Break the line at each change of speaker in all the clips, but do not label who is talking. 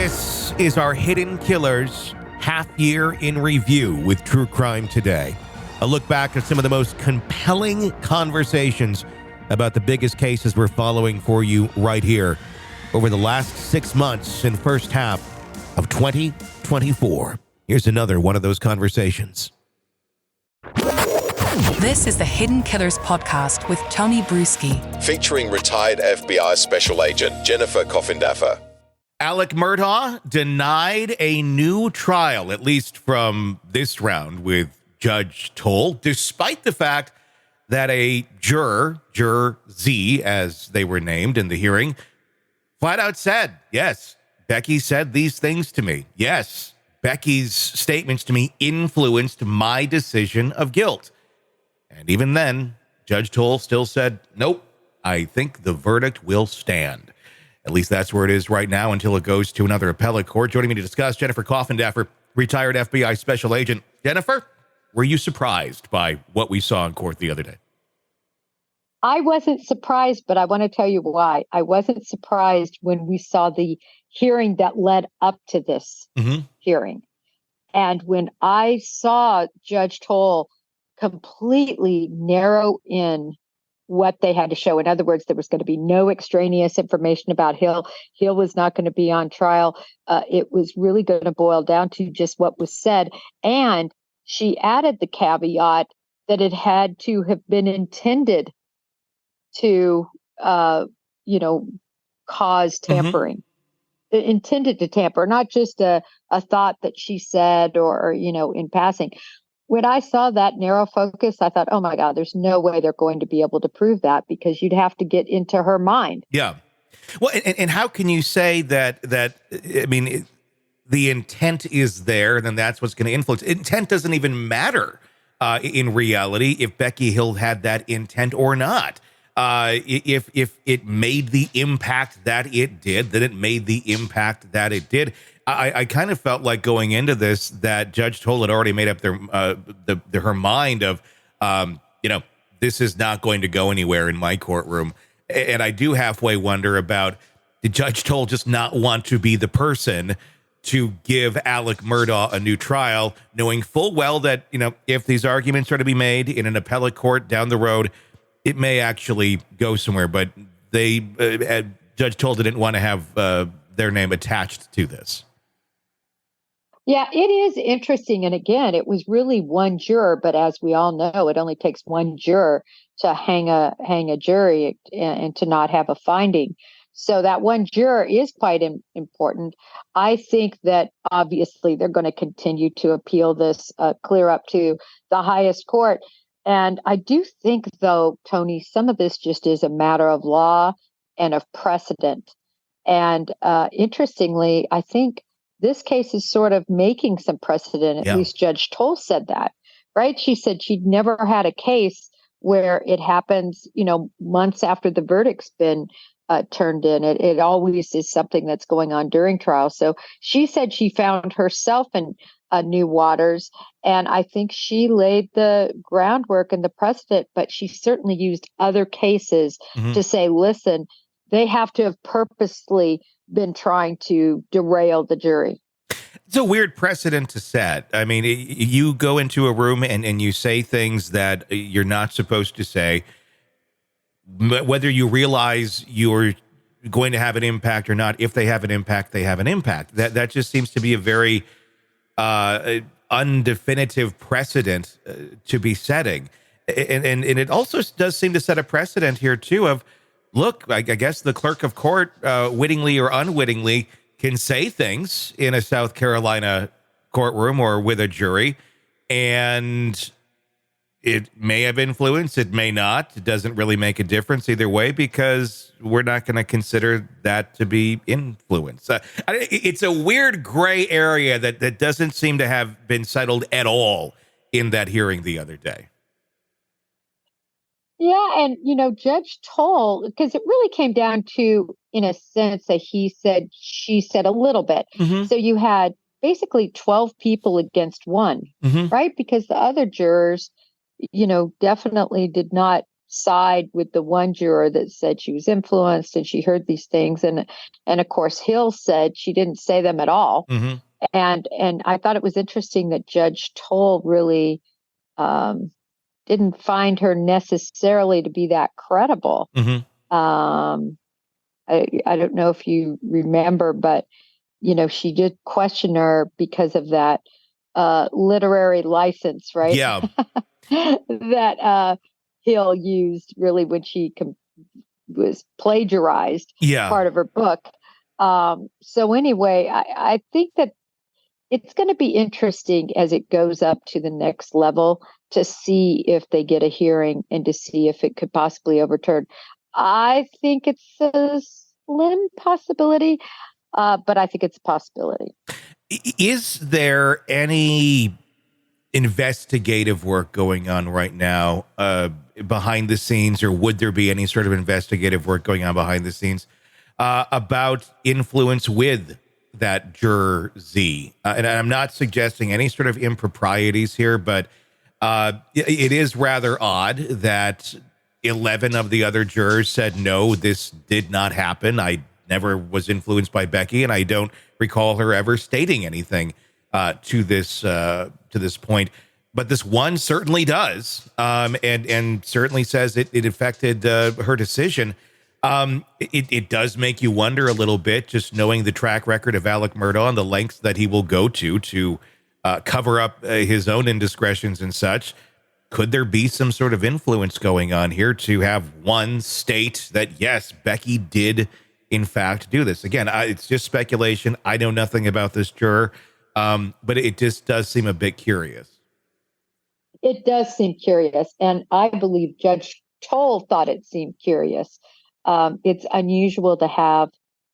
This is our Hidden Killers half-year in review with True Crime Today. A look back at some of the most compelling conversations about the biggest cases we're following for you right here over the last 6 months and first half of 2024. Here's another one of those conversations.
This is the Hidden Killers podcast with Tony Brueski,
featuring retired FBI Special Agent Jennifer Coffindaffer.
Alec Murdaugh denied a new trial, at least from this round with Judge Toll, despite the fact that a juror Z, as they were named in the hearing, flat out said, yes, Becky said these things to me. Yes, Becky's statements to me influenced my decision of guilt. And even then, Judge Toll still said, nope, I think the verdict will stand. At least that's where it is right now until it goes to another appellate court. Joining me to discuss, Jennifer Coffindaffer, retired FBI Special Agent. Jennifer, were you surprised by what we saw in court the other day?
I wasn't surprised, but I want to tell you why. I wasn't surprised when we saw the hearing that led up to this hearing. And when I saw Judge Toll completely narrow in what they had to show. In other words, there was going to be no extraneous information about Hill. Hill was not going to be on trial. It was really going to boil down to just what was said. And she added the caveat that it had to have been intended to, cause tampering. It intended to tamper, not just a thought that she said or in passing. When I saw that narrow focus, I thought, oh, my God, there's no way they're going to be able to prove that because you'd have to get into her mind.
Yeah. Well, and how can you say that I mean, the intent is there, then that's what's going to influence. Intent doesn't even matter in reality if Becky Hill had that intent or not. If it made the impact that it did, then it made the impact that it did. I kind of felt like going into this that Judge Toll had already made up her mind of, this is not going to go anywhere in my courtroom. And I do halfway wonder about, did Judge Toll just not want to be the person to give Alec Murdaugh a new trial, knowing full well that, if these arguments are to be made in an appellate court down the road, it may actually go somewhere. But Judge Toll didn't want to have their name attached to this.
Yeah, it is interesting. And again, it was really one juror, but as we all know, it only takes one juror to hang a jury and to not have a finding. So that one juror is quite important. I think that obviously they're going to continue to appeal this clear up to the highest court. And I do think, though, Tony, some of this just is a matter of law and of precedent. And interestingly, I think this case is sort of making some precedent. At least Judge Toll said that, right? She said she'd never had a case where it happens, months after the verdict's been turned in. It always is something that's going on during trial. So she said she found herself in new waters, and I think she laid the groundwork and the precedent, but she certainly used other cases to say, listen, they have to have purposely been trying to derail the jury.
It's a weird precedent to set. I mean, you go into a room and you say things that you're not supposed to say, whether you realize you're going to have an impact or not. If they have an impact, they have an impact. That just seems to be a very undefinitive precedent to be setting. And it also does seem to set a precedent here, too, of, look, I guess the clerk of court, wittingly or unwittingly, can say things in a South Carolina courtroom or with a jury, and it may have influence, it may not. It doesn't really make a difference either way because we're not going to consider that to be influence. It's a weird gray area that doesn't seem to have been settled at all in that hearing the other day.
Yeah. And, Judge Toll, because it really came down to, in a sense, that he said, she said a little bit. So you had basically 12 people against one, right? Because the other jurors, definitely did not side with the one juror that said she was influenced and she heard these things. And of course, Hill said she didn't say them at all.
Mm-hmm.
And I thought it was interesting that Judge Toll really didn't find her necessarily to be that credible.
Mm-hmm.
I don't know if you remember, but, she did question her because of that literary license, right?
Yeah.
that Hill used really when she was plagiarized part of her book. So anyway, I think that it's going to be interesting as it goes up to the next level to see if they get a hearing and to see if it could possibly overturn. I think it's a slim possibility, but I think it's a possibility.
Is there any investigative work going on right now behind the scenes, or would there be any sort of investigative work going on behind the scenes about influence with that juror Z? And I'm not suggesting any sort of improprieties here, but it is rather odd that 11 of the other jurors said, no, this did not happen. I never was influenced by Becky, and I don't recall her ever stating anything to this point. But this one certainly does, and certainly says it affected her decision. It does make you wonder a little bit, just knowing the track record of Alec Murdaugh and the lengths that he will go to cover up his own indiscretions and such. Could there be some sort of influence going on here to have one state that, yes, Becky did in fact do this? Again, it's just speculation. I know nothing about this juror, but it just does seem a bit curious.
It does seem curious, and I believe Judge Toll thought it seemed curious. It's unusual to have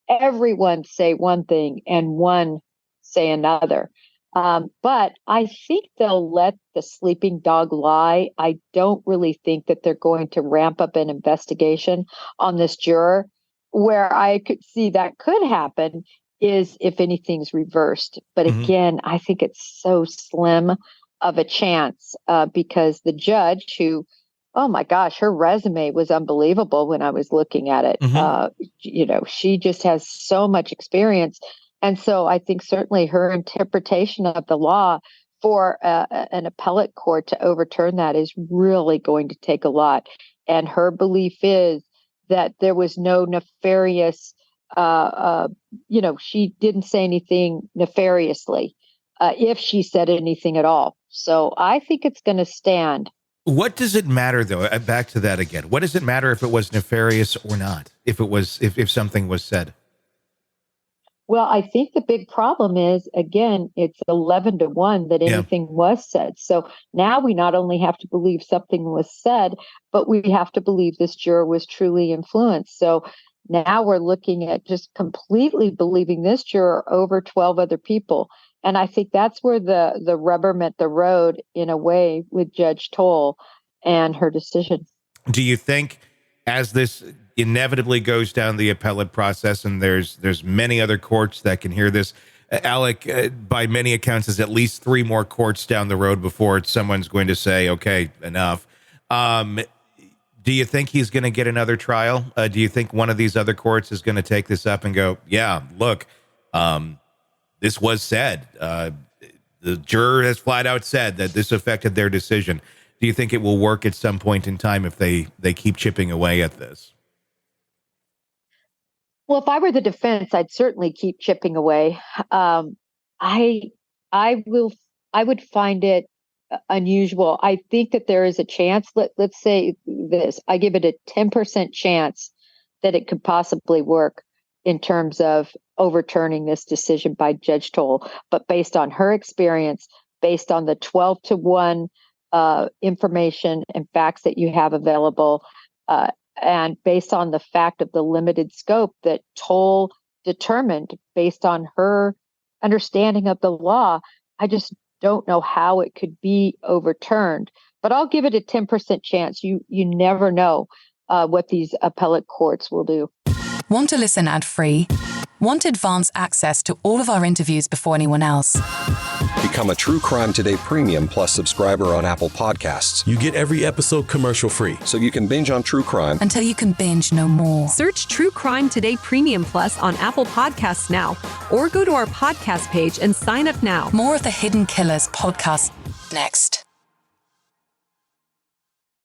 everyone say one thing and one say another. But I think they'll let the sleeping dog lie. I don't really think that they're going to ramp up an investigation on this juror. Where I could see that could happen is if anything's reversed. But again, I think it's so slim of a chance because the judge who, oh my gosh, her resume was unbelievable when I was looking at it. She just has so much experience. And so I think certainly her interpretation of the law for an appellate court to overturn that is really going to take a lot. And her belief is that there was no nefarious, she didn't say anything nefariously, if she said anything at all. So I think it's going to stand.
What does it matter, though? Back to that again. What does it matter if it was nefarious or not? If something was said?
Well, I think the big problem is, again, it's 11-1 that anything was said. So now we not only have to believe something was said, but we have to believe this juror was truly influenced. So now we're looking at just completely believing this juror over 12 other people. And I think that's where the rubber met the road in a way with Judge Toll and her decision.
Do you think as this inevitably goes down the appellate process, and there's many other courts that can hear this, Alec, by many accounts, is at least 3 more courts down the road before someone's going to say, okay, enough. Do you think he's going to get another trial? Do you think one of these other courts is going to take this up and go, yeah, look, this was said. The juror has flat out said that this affected their decision. Do you think it will work at some point in time if they keep chipping away at this?
Well, if I were the defense, I'd certainly keep chipping away. I would find it unusual. I think that there is a chance. Let's say this. I give it a 10% chance that it could possibly work in terms of overturning this decision by Judge Toll. But based on her experience, based on the 12-1 information and facts that you have available, and based on the fact of the limited scope that Toll determined based on her understanding of the law, I just don't know how it could be overturned. But I'll give it a 10% chance. You never know what these appellate courts will do.
Want to listen ad-free? Want advance access to all of our interviews before anyone else?
Become a True Crime Today Premium Plus subscriber on Apple Podcasts.
You get every episode commercial-free.
So you can binge on true crime
Until you can binge no more.
Search True Crime Today Premium Plus on Apple Podcasts now, or go to our podcast page and sign up now.
More of the Hidden Killers podcast next.